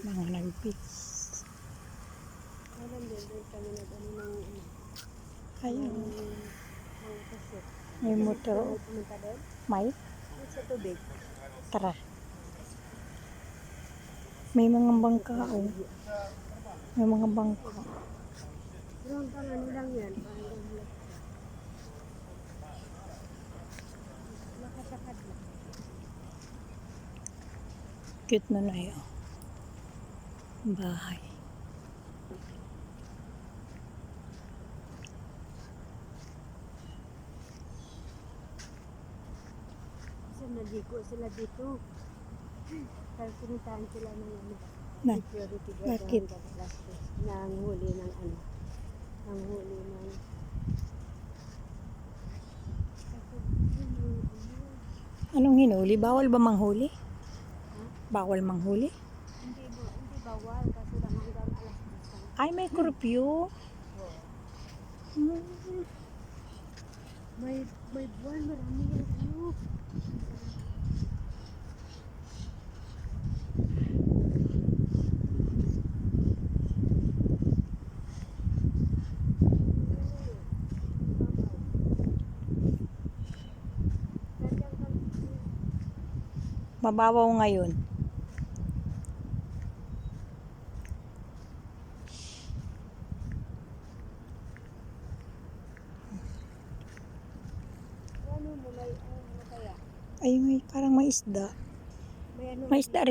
Mga nag-beach. Alam din kami nag-ano ng Ayun. ng pasok. May motor. Pumunta doon? May? Sa tubig. Tara. May mga bangka. Oh. May mga bangka. Doon pang ano lang yan. Nakasakad na. Cute na na yun. Bahay. Kasi naliko sila dito. Kaya pinitaan sila ng ano. Na, Security guard bakit? ng huli ng ano. Ng huli ng Anong hinuli? Bawal ba manghuli? ha? Bawal manghuli? Hindi bawal kasi lang hanggang alas 10. Ay, may curfew. Hmm. May buwan, marami yung ano. Mababaw ngayon. Ano mo may ano kaya? Ay, may parang may isda. May ano May isda rin.